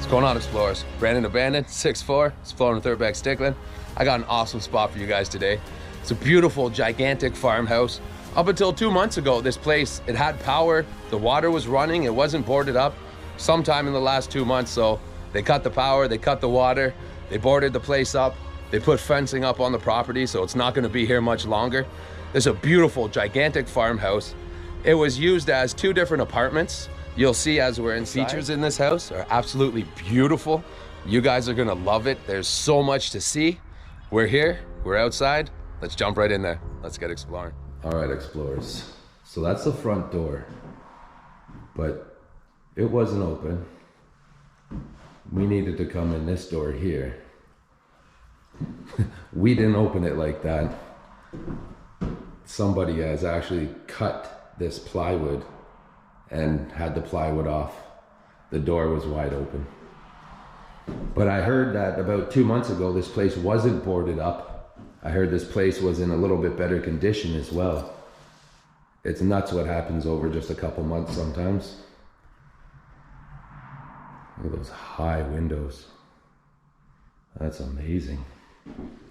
going on, explorers? Brandon Abandoned, 6'4", exploring with urbex Bstickland. I got an awesome spot for you guys today. It's a beautiful, gigantic farmhouse. Up until 2 months ago, this place, it had power, the water was running, it wasn't boarded up. Sometime in the last 2 months, so they cut the power, they cut the water, they boarded the place up, they put fencing up on the property, so it's not gonna be here much longer. There's a beautiful, gigantic farmhouse. It was used as 2 different apartments. You'll see as we're inside. Features in this house are absolutely beautiful. You guys are gonna love it. There's so much to see. We're here, we're outside. Let's jump right in there. Let's get exploring. All right, explorers. So that's the front door, but it wasn't open. We needed to come in this door here. We didn't open it like that. Somebody has actually cut this plywood and had the plywood off. The door was wide open. But I heard that about 2 months ago, this place wasn't boarded up. I heard this place was in a little bit better condition as well. It's nuts what happens over just a couple months sometimes. Look at those high windows. That's amazing.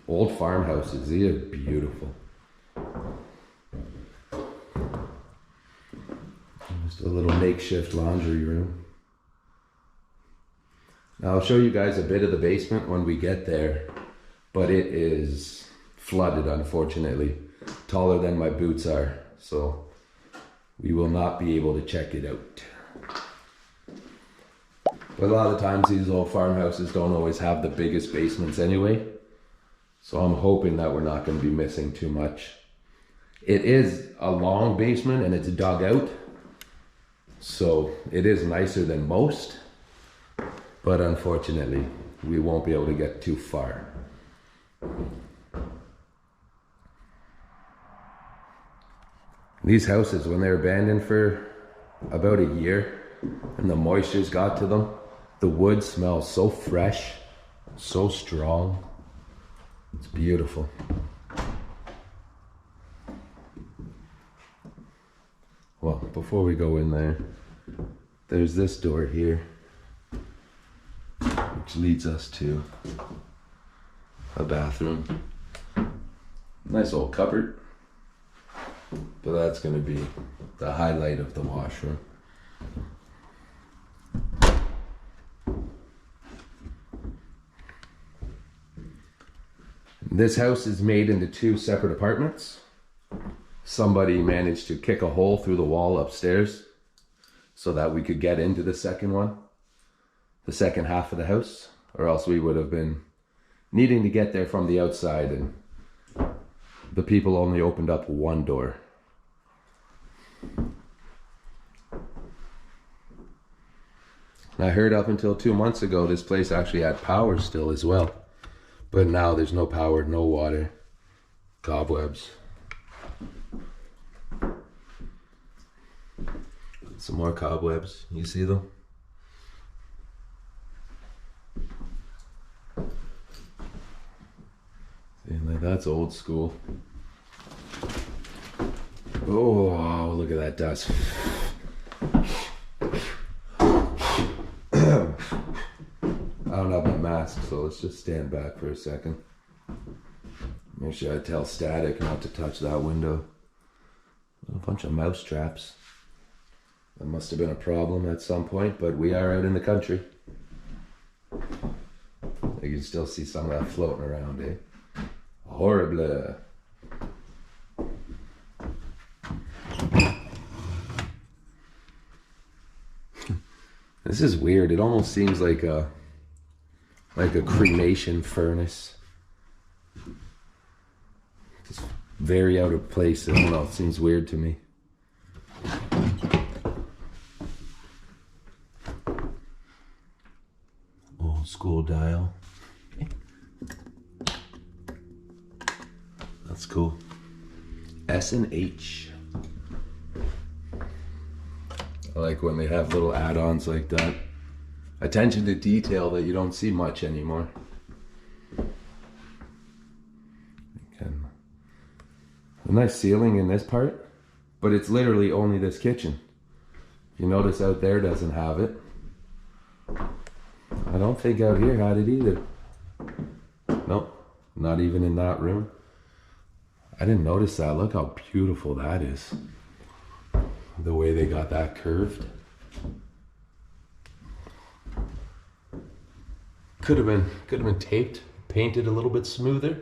Old farmhouses, these are beautiful. Just a little makeshift laundry room. Now I'll show you guys a bit of the basement when we get there, but it is flooded, unfortunately, taller than my boots are, so we will not be able to check it out. But a lot of times these old farmhouses don't always have the biggest basements anyway, so I'm hoping that we're not going to be missing too much. It is a long basement and it's dug out, so it is nicer than most, but unfortunately we won't be able to get too far. These houses, when they're abandoned for about a year and the moisture's got to them, the wood smells so fresh, so strong. It's beautiful. Well, before we go in there, there's this door here, which leads us to a bathroom. Nice old cupboard, but that's going to be the highlight of the washroom. This house is made into 2 separate apartments. Somebody managed to kick a hole through the wall upstairs so that we could get into the second one, the second half of the house, or else we would have been needing to get there from the outside, and the people only opened up one door. I heard up until 2 months ago this place actually had power still as well, but now there's no power, no water, cobwebs. Some more cobwebs, you see them? See, like that's old school. Oh, look at that dust. I don't have my mask, so let's just stand back for a second. Make sure I tell Static not to touch that window. A bunch of mouse traps. That must have been a problem at some point, but we are out in the country. You can still see some of that floating around, eh? Horrible. This is weird. It almost seems like a cremation furnace. Just very out of place. I don't know. It seems weird to me. Old school dial. That's cool. S&H. I like when they have little add-ons like that. Attention to detail that you don't see much anymore. Again, a nice ceiling in this part, but it's literally only this kitchen. You notice out there doesn't have it. I I don't think out here had it either. Nope, not even in that room. I didn't notice that. Look how beautiful that is. The way they got that curved. Could have been taped, painted a little bit smoother,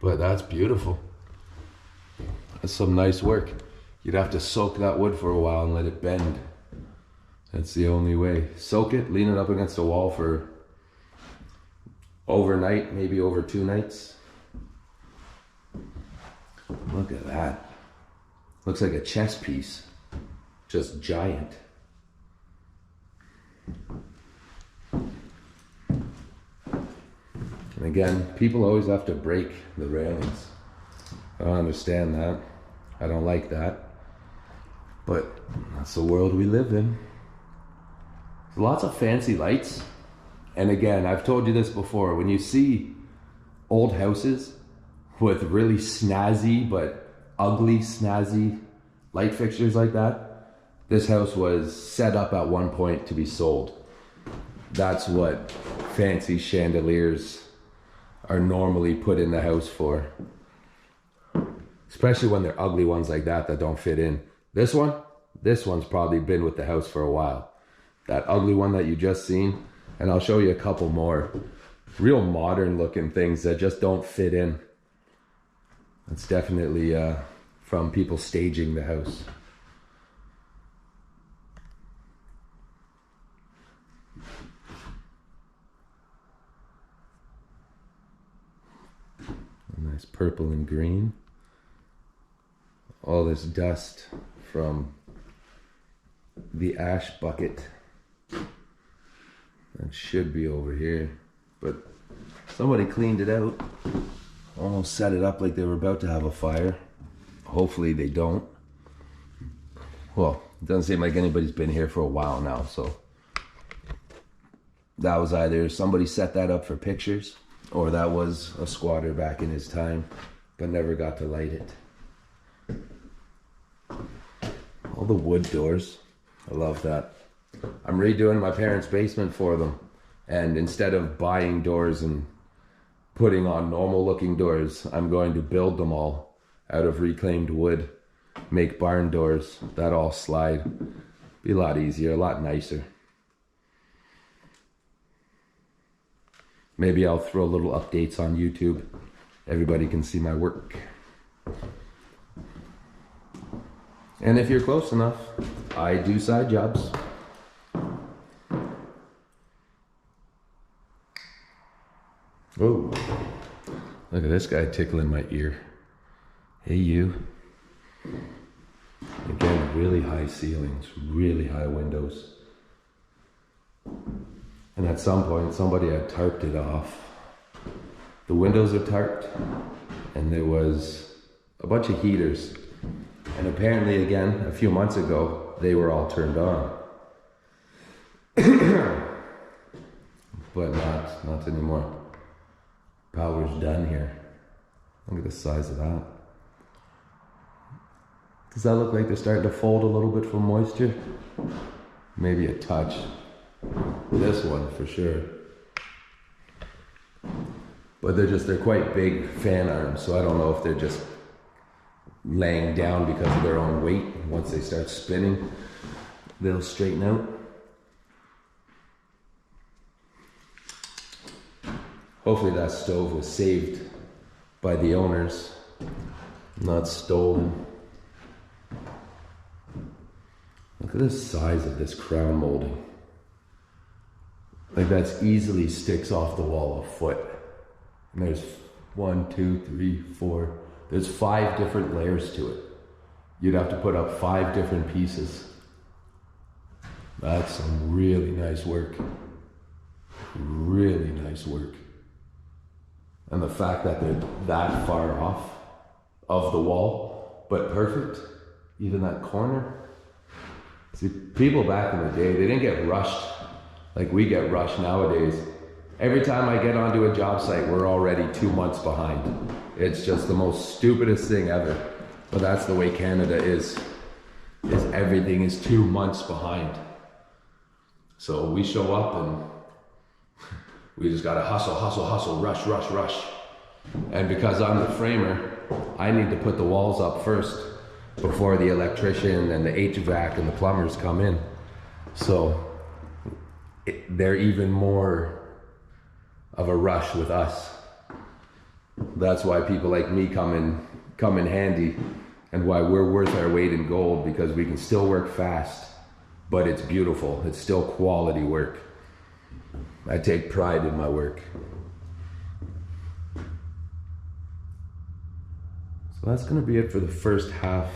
but that's beautiful. That's some nice work. You'd have to soak that wood for a while and let it bend. That's the only way. Soak it, lean it up against the wall for overnight, maybe over 2 nights. Look at that. Looks like a chess piece. Just giant. And again, people always have to break the railings. I don't understand that. I don't like that. But that's the world we live in. There's lots of fancy lights. And again, I've told you this before, when you see old houses with really snazzy but ugly snazzy light fixtures like that, this house was set up at one point to be sold. That's what fancy chandeliers are normally put in the house for. Especially when they're ugly ones like that that don't fit in. This one's probably been with the house for a while. That ugly one that you just seen, and I'll show you a couple more real modern looking things that just don't fit in. It's definitely from people staging the house. A nice purple and green. All this dust from the ash bucket. That should be over here, but somebody cleaned it out. Almost set it up like they were about to have a fire. Hopefully they don't. Well, it doesn't seem like anybody's been here for a while now, so that was either somebody set that up for pictures, or that was a squatter back in his time, but never got to light it. All the wood doors, I love that. I'm redoing my parents' basement for them, and instead of buying doors and putting on normal looking doors, I'm going to build them all out of reclaimed wood, make barn doors that all slide. Be a lot easier, a lot nicer. Maybe I'll throw little updates on YouTube. Everybody can see my work. And if you're close enough, I do side jobs. Oh, look at this guy tickling my ear. Hey, you. Again, really high ceilings, really high windows. And at some point, somebody had tarped it off. The windows are tarped, and there was a bunch of heaters. And apparently, again, a few months ago, they were all turned on. But not anymore. Power's done here. Look at the size of that. Does that look like they're starting to fold a little bit from moisture? Maybe a touch. This one for sure. But they're quite big fan arms, so I don't know if they're just laying down because of their own weight. Once they start spinning, they'll straighten out. Hopefully that stove was saved by the owners, not stolen. Look at the size of this crown molding. Like that's easily sticks off the wall a foot. And there's 1, 2, 3, 4. There's 5 different layers to it. You'd have to put up 5 different pieces. That's some really nice work. Really nice work. And the fact that they're that far off of the wall, but perfect, even that corner. See, people back in the day, they didn't get rushed like we get rushed nowadays. Every time I get onto a job site, we're already 2 months behind. It's just the most stupidest thing ever. But that's the way Canada is everything is 2 months behind. So we show up and We just gotta hustle, hustle, hustle, rush, rush, rush. And because I'm the framer, I need to put the walls up first before the electrician and the HVAC and the plumbers come in. So they're even more of a rush with us. That's why people like me come in handy, and why we're worth our weight in gold, because we can still work fast, but it's beautiful. It's still quality work. I take pride in my work. So that's gonna be it for the first half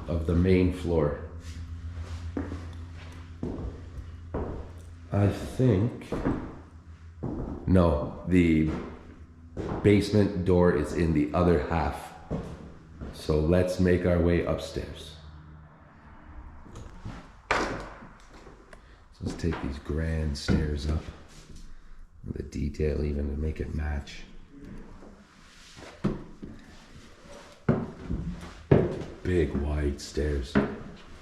of the main floor. I think, no, the basement door is in the other half. So let's make our way upstairs. So let's take these grand stairs up. The detail even to make it match. Big wide stairs.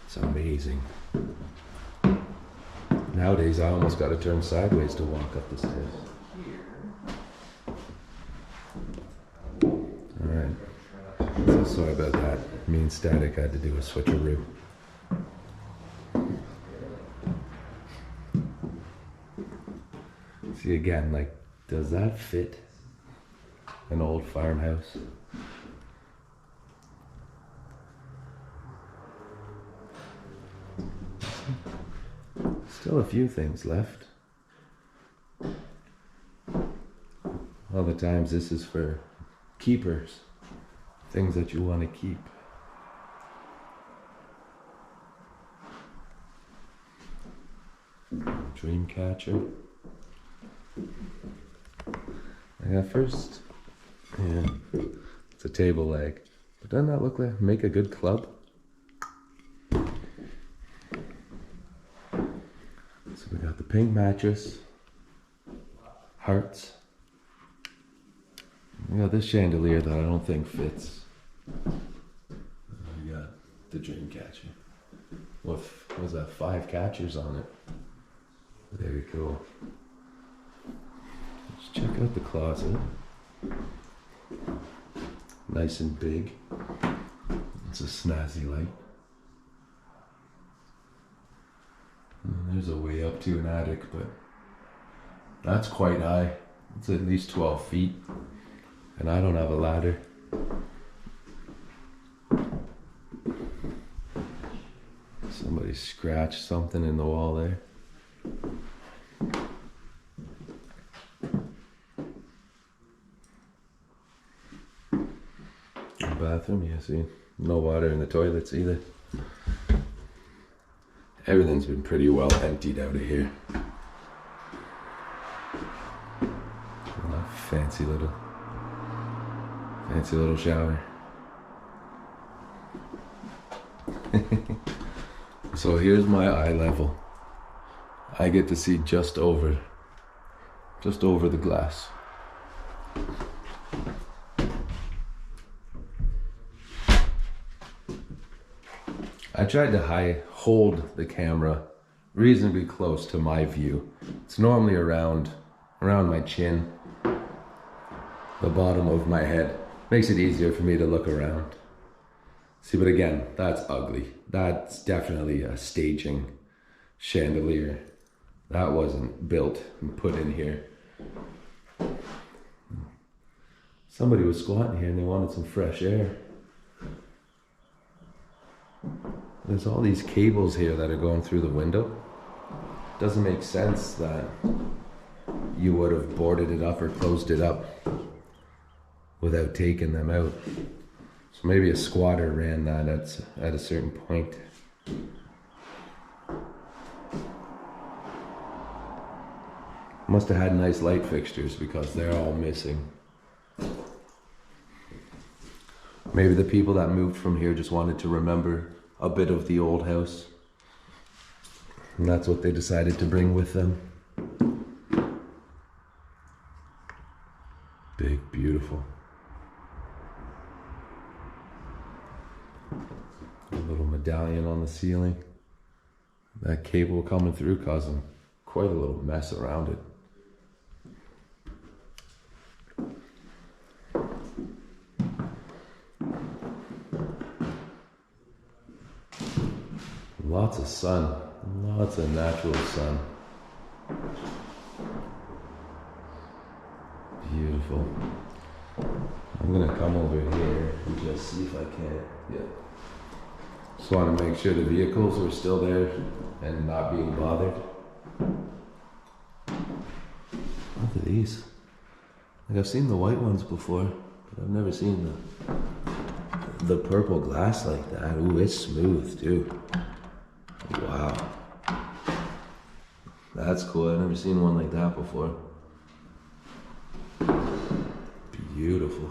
It's amazing. Nowadays I almost got to turn sideways to walk up the stairs. Alright. So sorry about that. Me and Static had to do a switcheroo. See again, like, does that fit an old farmhouse? Still a few things left. Other times this is for keepers, things that you want to keep. Dream catcher. Yeah, first, yeah, it's a table leg. But doesn't that look like make a good club? So we got the pink mattress, hearts. We got this chandelier that I don't think fits. We got the dream catcher. What was that? 5 catchers on it. Very cool. Let's check out the closet. Nice and big. It's a snazzy light. And there's a way up to an attic, but that's quite high. It's at least 12 feet. And I don't have a ladder. Somebody scratched something in the wall there. Bathroom, yeah, see, no water in the toilets either. Everything's been pretty well emptied out of here. Fancy little shower. So here's my eye level. I get to see just over the glass. I tried to hold the camera reasonably close to my view. It's normally around my chin, the bottom of my head. Makes it easier for me to look around. See, but again, that's ugly. That's definitely a staging chandelier. That wasn't built and put in here. Somebody was squatting here and they wanted some fresh air. There's all these cables here that are going through the window. Doesn't make sense that you would have boarded it up or closed it up without taking them out. So maybe a squatter ran that at a certain point. Must have had nice light fixtures because they're all missing. Maybe the people that moved from here just wanted to remember a bit of the old house. And that's what they decided to bring with them. Big, beautiful. A little medallion on the ceiling. That cable coming through causing quite a little mess around it. Lots of sun, lots of natural sun. Beautiful. I'm gonna come over here and just see if I can. Yeah. Just want to make sure the vehicles were still there and not being bothered. Look at these. Like I've seen the white ones before, but I've never seen the purple glass like that. Ooh, it's smooth too. Wow. That's cool. I've never seen one like that before. Beautiful.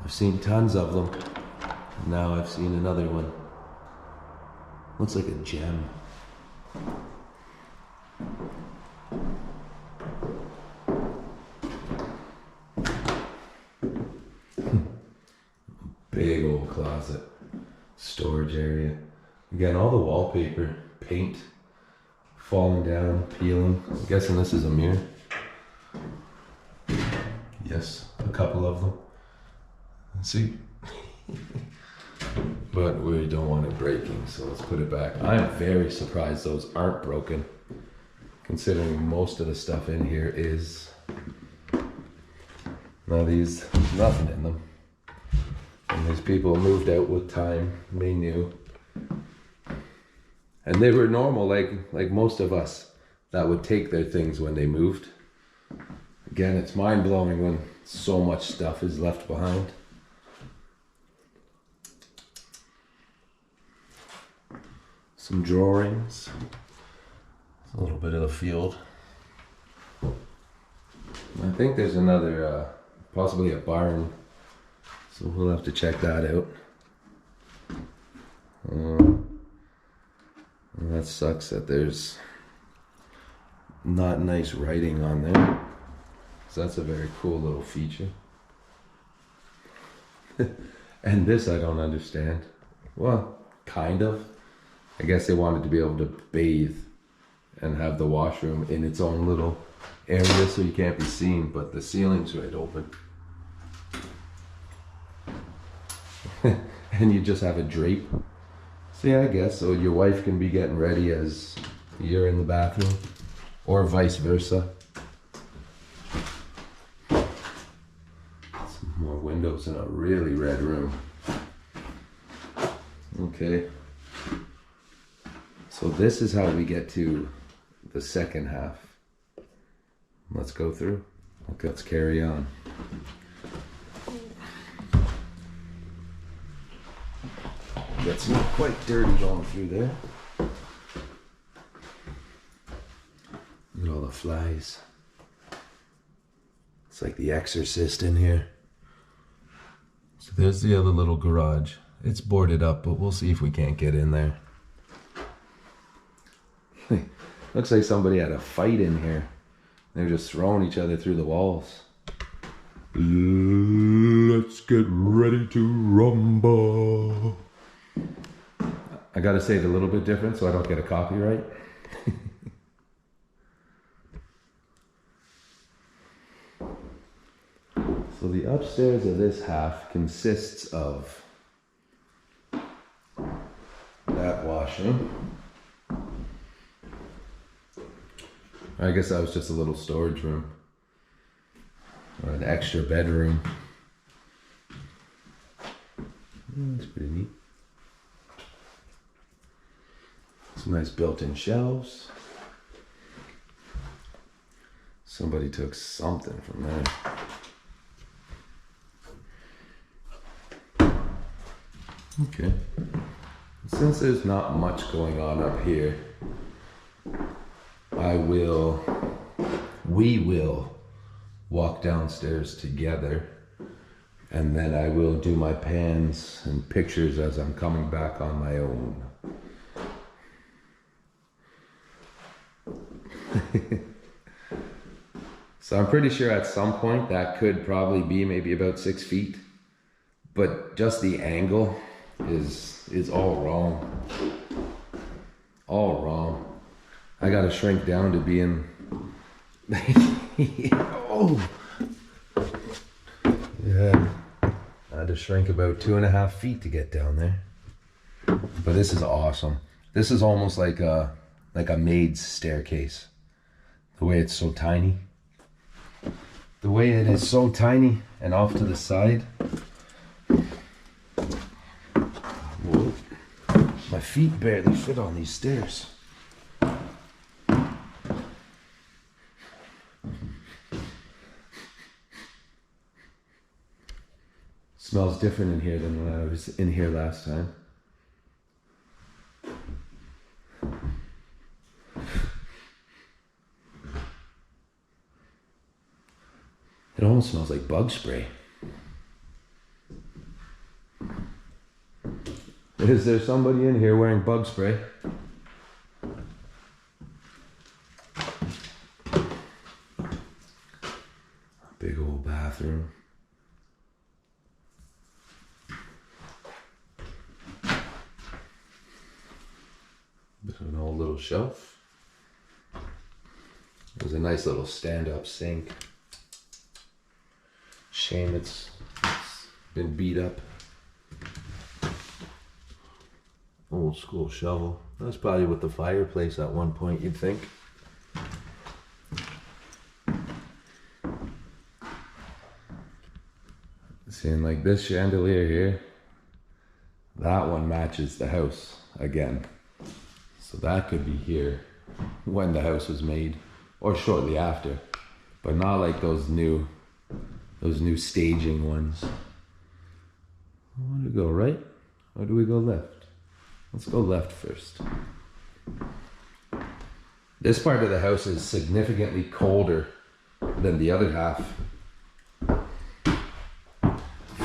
I've seen tons of them. Now I've seen another one. Looks like a gem. Big old closet. Storage area. Again, all the wallpaper, paint, falling down, peeling. I'm guessing this is a mirror. Yes, a couple of them. Let's see. But we don't want it breaking, so let's put it back. I'm very surprised those aren't broken, considering most of the stuff in here is. Now these, nothing in them. And these people moved out with time, they knew. And they were normal, like most of us that would take their things when they moved. Again, it's mind-blowing when so much stuff is left behind. Some drawings. A little bit of the field. I think there's another, possibly a barn. So we'll have to check that out. That sucks that there's not nice writing on there. So that's a very cool little feature. And this I don't understand. Well, kind of. I guess they wanted to be able to bathe and have the washroom in its own little area so you can't be seen, but the ceiling's right open. And you just have a drape. So yeah, I guess, so your wife can be getting ready as you're in the bathroom, or vice versa. Some more windows in a really red room. Okay. So this is how we get to the second half. Let's go through. Okay, let's carry on. It's not quite dirty going through there. Look at all the flies. It's like The Exorcist in here. So there's the other little garage. It's boarded up, but we'll see if we can't get in there. Looks like somebody had a fight in here. They're just throwing each other through the walls. Let's get ready to rumble. I gotta say it a little bit different so I don't get a copyright. So the upstairs of this half consists of that washroom. I guess that was just a little storage room. Or an extra bedroom. That's pretty neat. Some nice built-in shelves. Somebody took something from there. Okay. Since there's not much going on up here, we will walk downstairs together, and then I will do my pans and pictures as I'm coming back on my own. So I'm pretty sure at some point that could probably be maybe about 6 feet, but just the angle is all wrong. All wrong. I gotta shrink down to being oh yeah, I had to shrink about 2.5 feet to get down there. But this is awesome. This is almost like a maid's staircase. The way it's so tiny. The way it is so tiny and off to the side. Whoa. My feet barely fit on these stairs. Smells different in here than when I was in here last time. It almost smells like bug spray. Is there somebody in here wearing bug spray? Big old bathroom. Bit of an old little shelf. There's a nice little stand-up sink. Shame it's been beat up. Old school shovel. That's probably with the fireplace at one point, you'd think. Seeing like this chandelier here, that one matches the house again. So that could be here when the house was made or shortly after, but not like those new staging ones. Where do we go, right? Or do we go left? Let's go left first. This part of the house is significantly colder than the other half.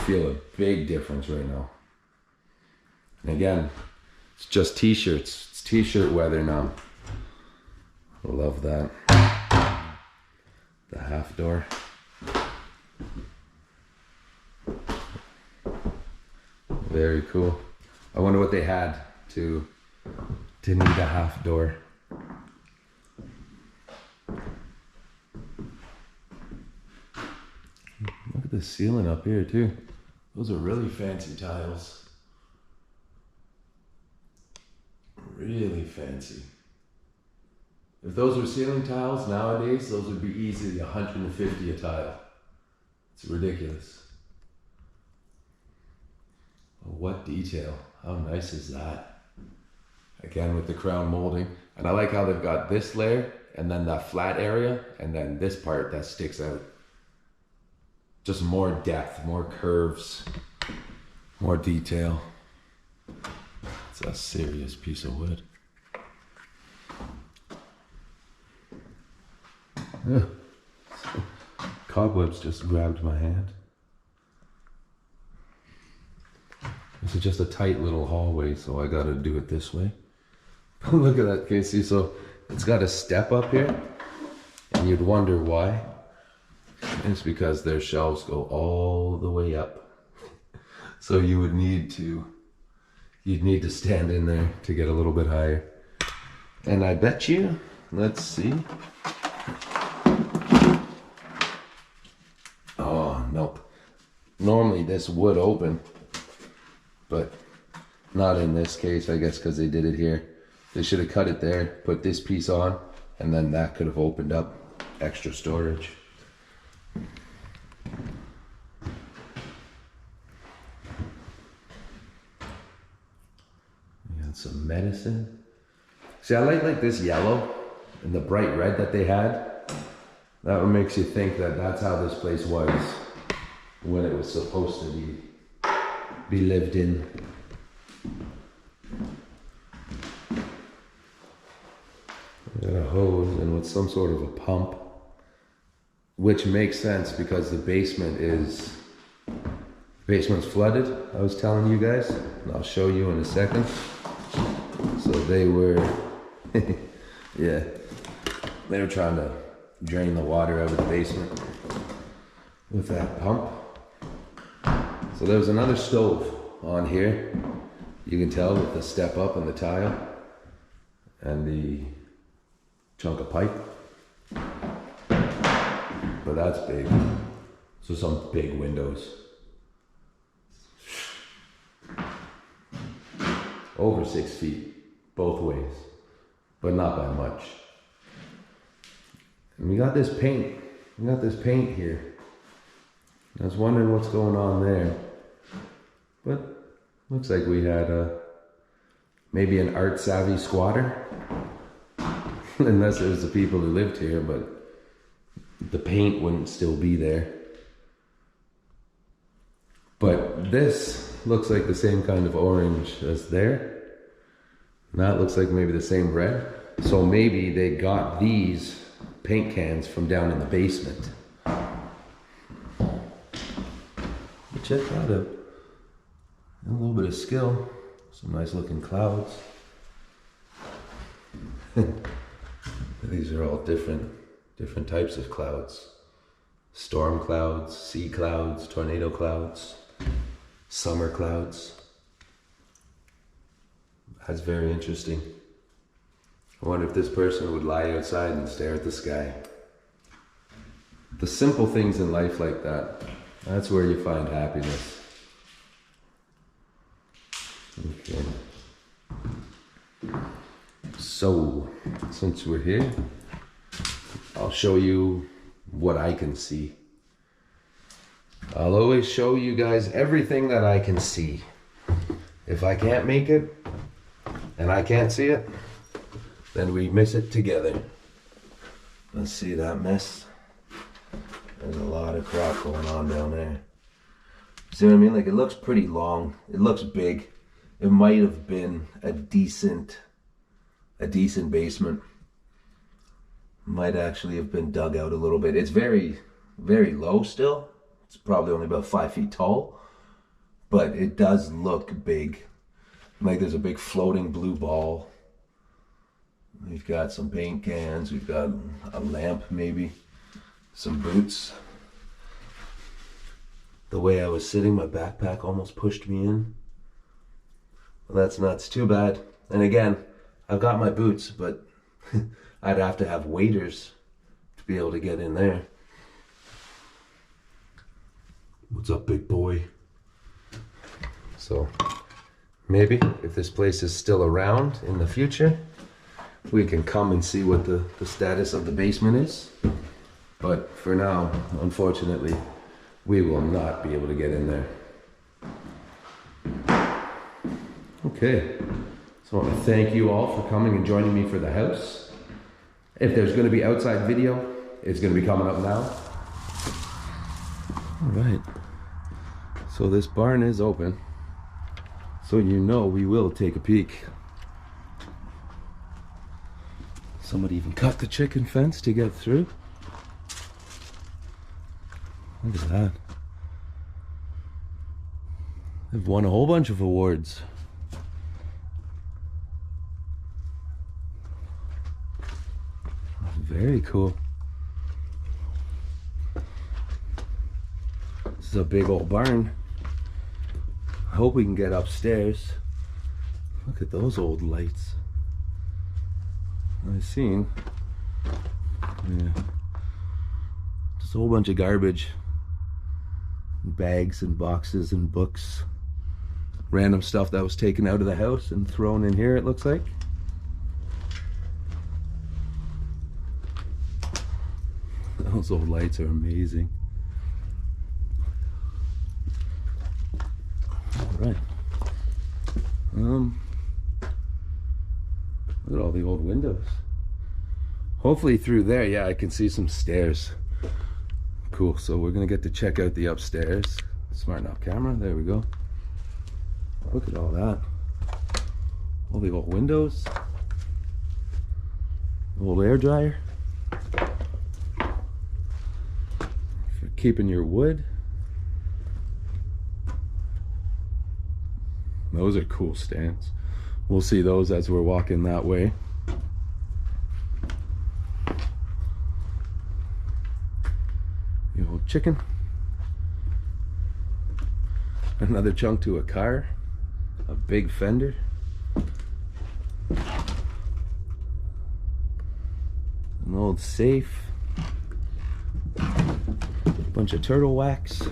Feel a big difference right now. And again, it's just t-shirts. It's t-shirt weather now. I love that. The half door. Very cool. I wonder what they had to need a half door. Look at the ceiling up here too. Those are really fancy tiles. Really fancy. If those were ceiling tiles nowadays, those would be easily $150 a tile. It's ridiculous. But what detail. How nice is that? Again with the crown molding. And I like how they've got this layer and then that flat area and then this part that sticks out. Just more depth, more curves, more detail. It's a serious piece of wood. Yeah. Cobwebs just grabbed my hand. This is just a tight little hallway, so I gotta do it this way. Look at that, Casey. So it's got a step up here, and you'd wonder why. It's because their shelves go all the way up. So you would need to, you'd need to stand in there to get a little bit higher. And I bet you, let's see. Oh, nope. Normally this would open, but not in this case, I guess, because they did it here. They should have cut it there, put this piece on, and then that could have opened up extra storage. We got some medicine. See, I like this yellow and the bright red that they had. That one makes you think that that's how this place was when it was supposed to be lived in. Got a hose and with some sort of a pump, which makes sense because the basement's flooded. I was telling you guys, and I'll show you in a second. So they were, yeah, they were trying to drain the water out of the basement with that pump. So there was another stove on here. You can tell with the step up and the tile and the chunk of pipe. But that's big. So some big windows. Over 6 feet. both ways, but not by much. And we got this paint. We got this paint here. I was wondering what's going on there, but looks like we had maybe an art savvy squatter, unless it was the people who lived here, but the paint wouldn't still be there. But this looks like the same kind of orange as there. And that looks like maybe the same red. So maybe they got these paint cans from down in the basement. Check that out. A little bit of skill. Some nice looking clouds. These are all different types of clouds. Storm clouds, sea clouds, tornado clouds, summer clouds. That's very interesting. I wonder if this person would lie outside and stare at the sky. The simple things in life like that, that's where you find happiness. Okay. So, since we're here, I'll show you what I can see. I'll always show you guys everything that I can see. If I can't make it, and I can't see it, then we miss it together. Let's see that mess. There's a lot of crap going on down there. See what I mean? Like, it looks pretty long. It looks big. It might have been a decent basement. Might actually have been dug out a little bit. It's very, very low still. It's probably only about 5 feet tall, but it does look big. Like, there's a big floating blue ball. We've got some paint cans. We've got a lamp maybe. Some boots. The way I was sitting, my backpack almost pushed me in. Well, that's nuts. Too bad. And again, I've got my boots, but I'd have to have waders to be able to get in there. What's up, big boy? So, maybe if this place is still around in the future, we can come and see what the status of the basement is. But for now, unfortunately, we will not be able to get in there. Okay, so I want to thank you all for coming and joining me for the house. If there's going to be outside video, it's going to be coming up now. All right, so this barn is open, so you know we will take a peek. Somebody even cut the chicken fence to get through. Look at that. They've won a whole bunch of awards. Very cool. This is a big old barn. I hope we can get upstairs. Look at those old lights. I've seen. Yeah. Just a whole bunch of garbage. Bags and boxes and books. Random stuff that was taken out of the house and thrown in here, it looks like. Those old lights are amazing. All right. Look at all the old windows. Hopefully through there, yeah, I can see some stairs. Cool, so we're gonna get to check out the upstairs. Smart enough camera, there we go. Look at all that. All the old windows. Old air dryer. For keeping your wood. Those are cool stands. We'll see those as we're walking that way. The old chicken. Another chunk to a car. A big fender. An old safe. Bunch of turtle wax.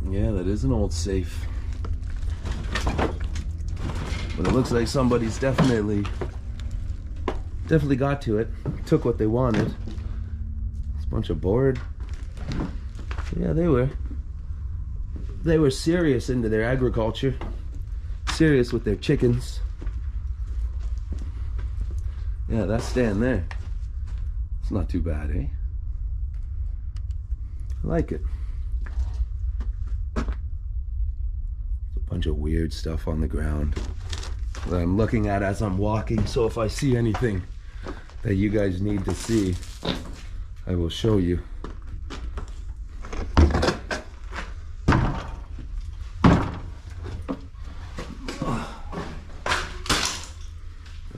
Yeah, that is an old safe. But it looks like somebody's definitely got to it. Took what they wanted. It's a bunch of board. Yeah, they were serious into their agriculture. Serious with their chickens. Yeah, that stand there. It's not too bad, eh? I like it. There's a bunch of weird stuff on the ground that I'm looking at as I'm walking, so if I see anything that you guys need to see, I will show you.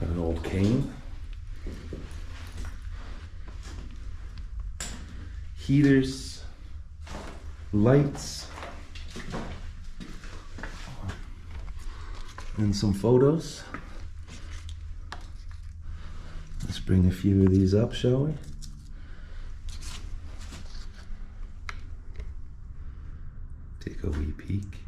Got an old cane. Heaters, lights, and some photos. Let's bring a few of these up, shall we? Take a wee peek.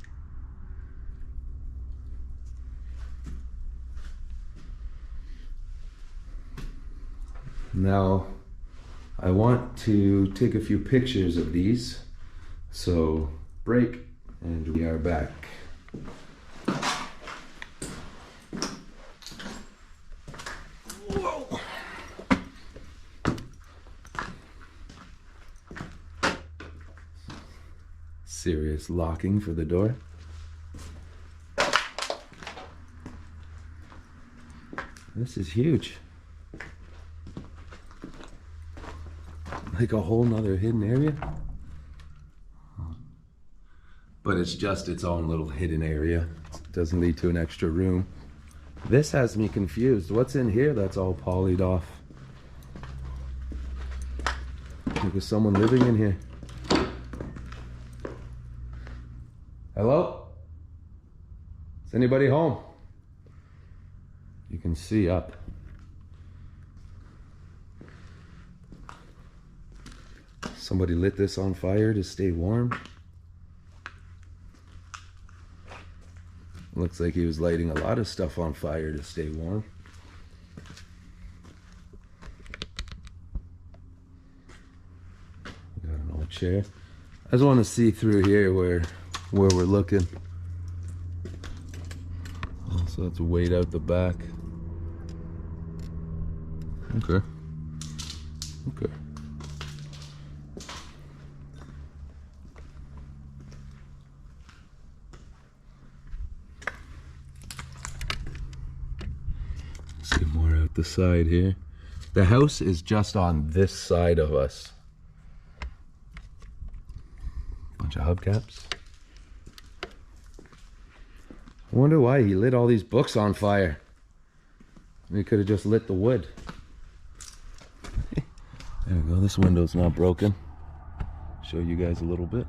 Now, I want to take a few pictures of these, so break, and we are back. Whoa. Serious locking for the door. This is huge. Like a whole nother hidden area. But it's just its own little hidden area. It doesn't lead to an extra room. This has me confused. What's in here that's all polyed off? Like there's someone living in here. Hello? Is anybody home? You can see up. Somebody lit this on fire to stay warm. Looks like he was lighting a lot of stuff on fire to stay warm. Got an old chair. I just want to see through here where we're looking. So that's weight out the back. Okay. Okay. See more out the side here. The house is just on this side of us. Bunch of hubcaps. I wonder why he lit all these books on fire. He could have just lit the wood. There we go, this window's not broken. Show you guys a little bit.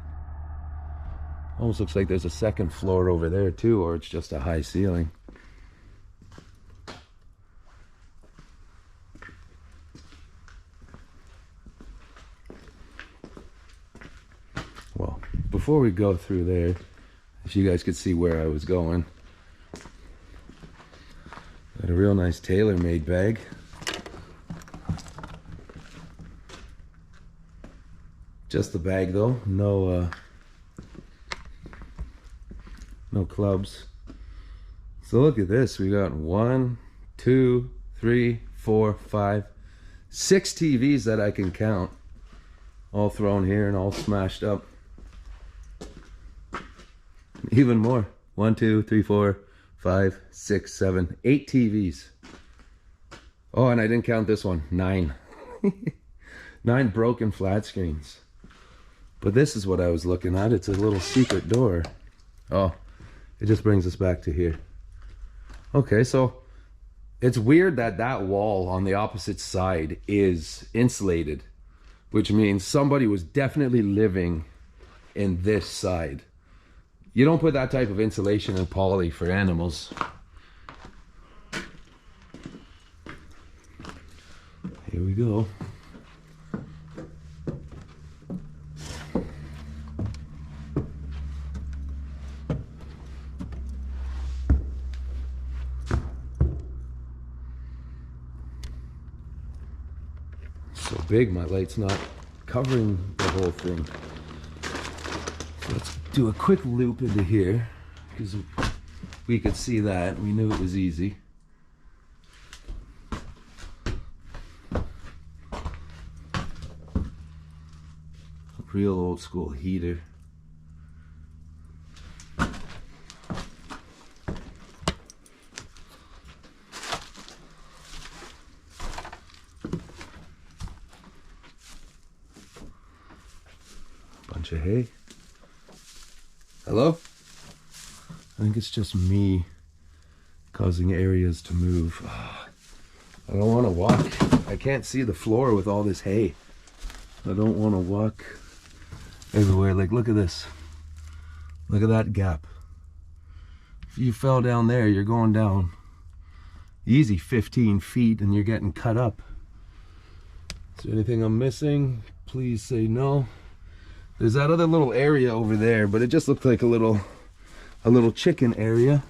Almost looks like there's a second floor over there too, or it's just a high ceiling. Well, before we go through there, if you guys could see where I was going. Got a real nice tailor-made bag. Just the bag though, no clubs. So look at this, we got 1, 2, 3, 4, 5, 6 TVs that I can count, all thrown here and all smashed up. Even more. 1, 2, 3, 4, 5, 6, 7, 8 TVs. Oh, and I didn't count this one. 9. 9 broken flat screens. But this is what I was looking at. It's a little secret door. Oh, it just brings us back to here. Okay, so it's weird that that wall on the opposite side is insulated, which means somebody was definitely living in this side. You don't put that type of insulation in poly for animals. Here we go. so big, my light's not covering the whole thing. So let's do a quick loop into here, because we could see that. We knew it was easy. Real old school heater. Bunch of hay. Hello? I think it's just me causing areas to move. I don't want to walk. I can't see the floor with all this hay. I don't want to walk everywhere. Like, look at this. Look at that gap. If you fell down there, you're going down easy 15 feet and you're getting cut up. Is there anything I'm missing? Please say no. There's that other little area over there, but it just looked like a little chicken area.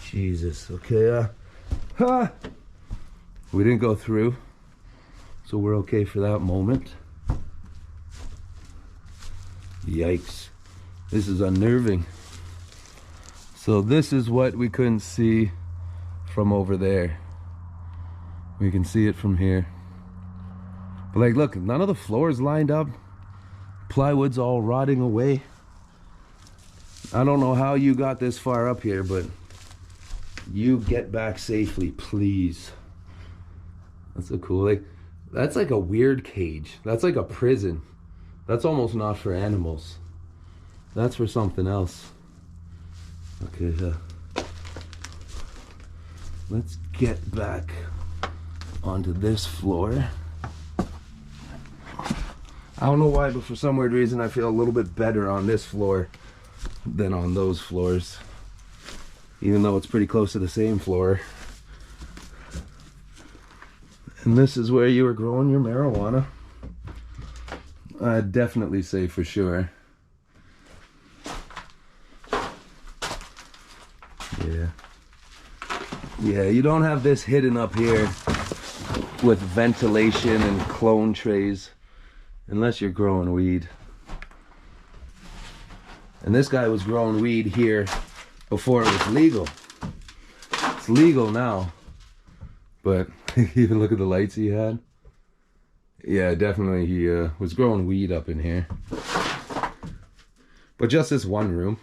Jesus. Okay. We didn't go through, so we're okay for that moment. Yikes. This is unnerving. So this is what we couldn't see from over there. We can see it from here. But like, look, none of the floors lined up. Plywood's all rotting away. I don't know how you got this far up here, but you get back safely, please. That's so cool. Like, that's like a weird cage. That's like a prison. That's almost not for animals. That's for something else. Okay, let's get back onto this floor. I don't know why, but for some weird reason I feel a little bit better on this floor than on those floors, even though it's pretty close to the same floor. And this is where you were growing your marijuana. I'd definitely say for sure. Yeah, you don't have this hidden up here with ventilation and clone trays unless you're growing weed. And this guy was growing weed here before it was legal. It's legal now, but even look at the lights he had. Yeah, definitely he was growing weed up in here. But just this one room.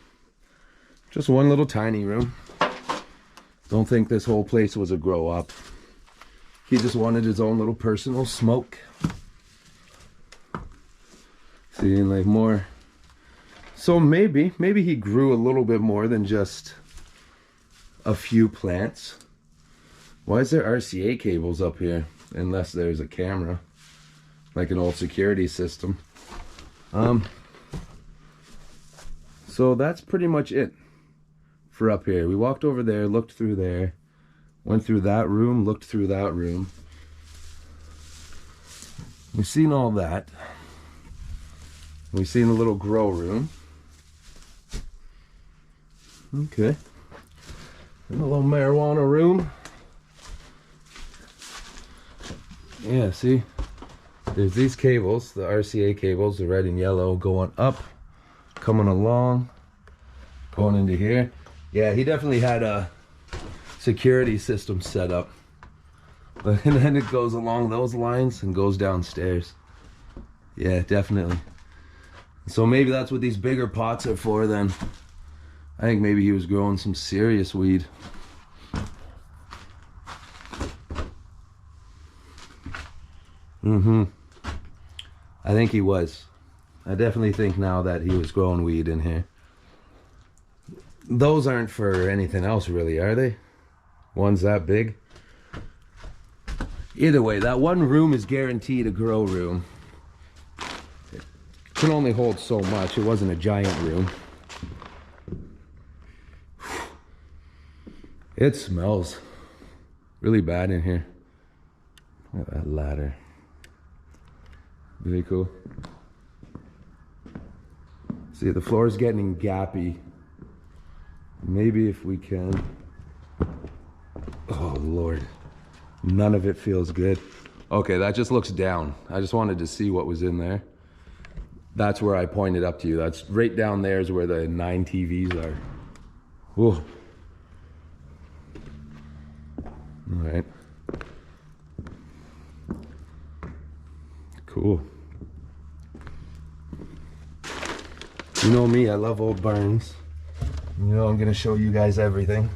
Just one little tiny room. Don't think this whole place was a grow up. He just wanted his own little personal smoke. Seeing like more. So maybe he grew a little bit more than just a few plants. Why is there RCA cables up here? Unless there's a camera. Like an old security system. So that's pretty much it for up here. We walked over there, looked through there, went through that room, looked through that room. We've seen all that. We've seen the little grow room. Okay. And a little marijuana room. Yeah, see? There's these cables, the RCA cables, the red and yellow, going up, coming along, going into here. Yeah, he definitely had a security system set up. But and then it goes along those lines and goes downstairs. Yeah, definitely. So maybe that's what these bigger pots are for then. I think maybe he was growing some serious weed. I think he was. I definitely think now that he was growing weed in here. Those aren't for anything else really, are they? One's that big. Either way, that one room is guaranteed a grow room. It can only hold so much. It wasn't a giant room. It smells really bad in here. Look at that ladder. Very cool. See, the floor is getting gappy. Maybe if we can. Oh Lord, None of it feels good. Okay, that just looks down. I just wanted to see what was in there. That's where I pointed up to you. That's right down there is where the 9 TVs are. Whoa. All right. Cool. You know me, I love old barns. You know I'm gonna show you guys everything.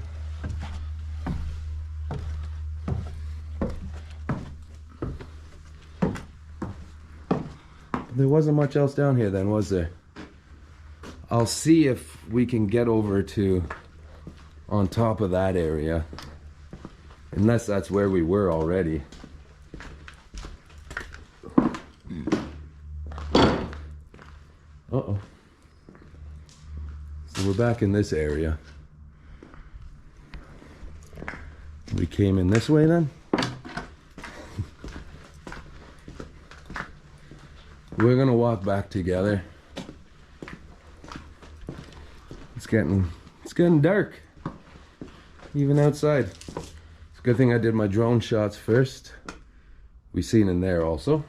There wasn't much else down here then, was there? I'll see if we can get over to on top of that area. Unless that's where we were already. Uh-oh. So we're back in this area. We came in this way then? We're gonna walk back together. It's getting dark. Even outside. It's a good thing I did my drone shots first. We seen in there also.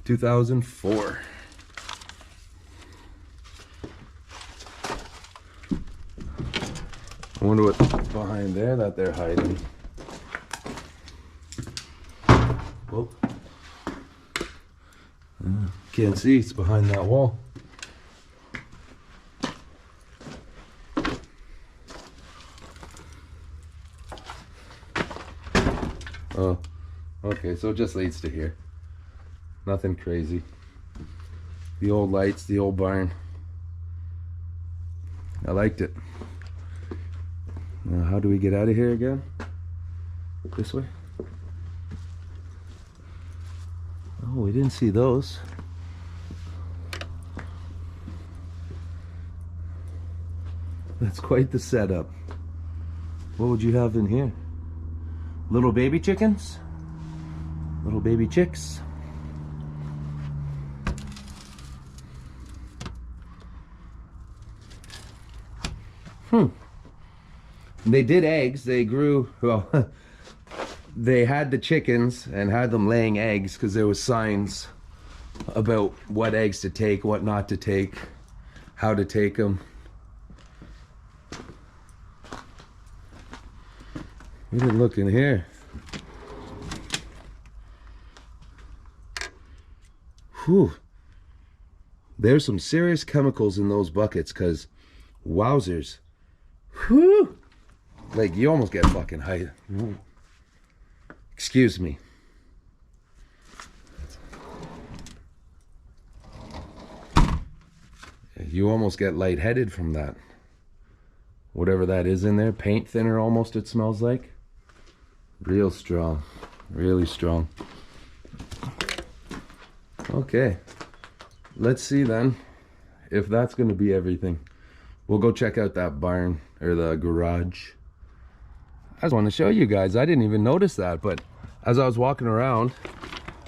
2004. I wonder what's behind there that they're hiding. Whoa. Can't see, it's behind that wall. Oh, okay, so it just leads to here. Nothing crazy. The old lights, the old barn. I liked it. Now, how do we get out of here again? This way? Oh, we didn't see those. That's quite the setup. What would you have in here? Little baby chickens? Little baby chicks? They did eggs. They grew, well, they had the chickens and had them laying eggs because there was signs about what eggs to take, what not to take, how to take them. We didn't look in here. Whew. There's some serious chemicals in those buckets because wowzers. Whew. Like, you almost get fucking high. Excuse me. You almost get lightheaded from that. Whatever that is in there, paint thinner almost it smells like. Real strong, really strong. Okay, let's see then if that's gonna be everything. We'll go check out that barn or the garage. I just want to show you guys, I didn't even notice that, but as I was walking around,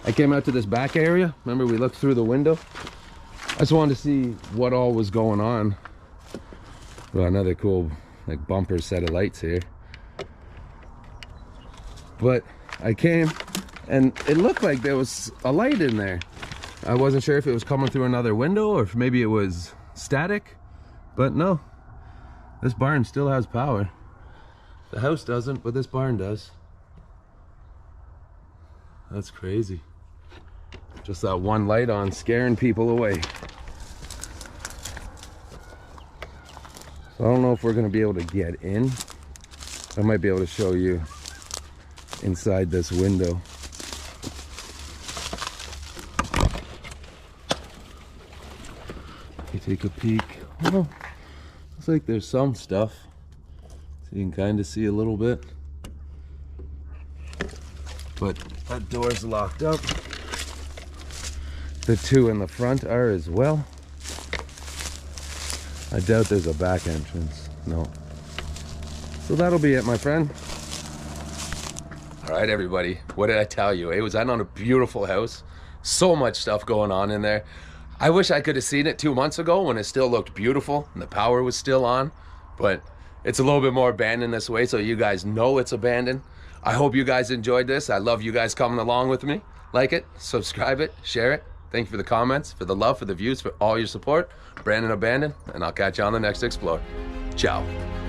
I came out to this back area. Remember we looked through the window? I just wanted to see what all was going on. Well, another cool like bumper set of lights here. But I came and it looked like there was a light in there. I wasn't sure if it was coming through another window or if maybe it was static, but no, this barn still has power. The house doesn't, but this barn does. That's crazy. Just that one light on scaring people away. So I don't know if we're gonna be able to get in. I might be able to show you inside this window. You take a peek. Oh, looks like there's some stuff. So you can kind of see a little bit. But that door's locked up. The two in the front are as well. I doubt there's a back entrance. No. So that'll be it, my friend. All right, everybody. What did I tell you? Was that not a beautiful house? So much stuff going on in there. I wish I could have seen it 2 months ago when it still looked beautiful and the power was still on. But it's a little bit more abandoned this way, so you guys know it's abandoned. I hope you guys enjoyed this. I love you guys coming along with me. Like it, subscribe it, share it. Thank you for the comments, for the love, for the views, for all your support. Brandon Abandoned, and I'll catch you on the next Explore. Ciao.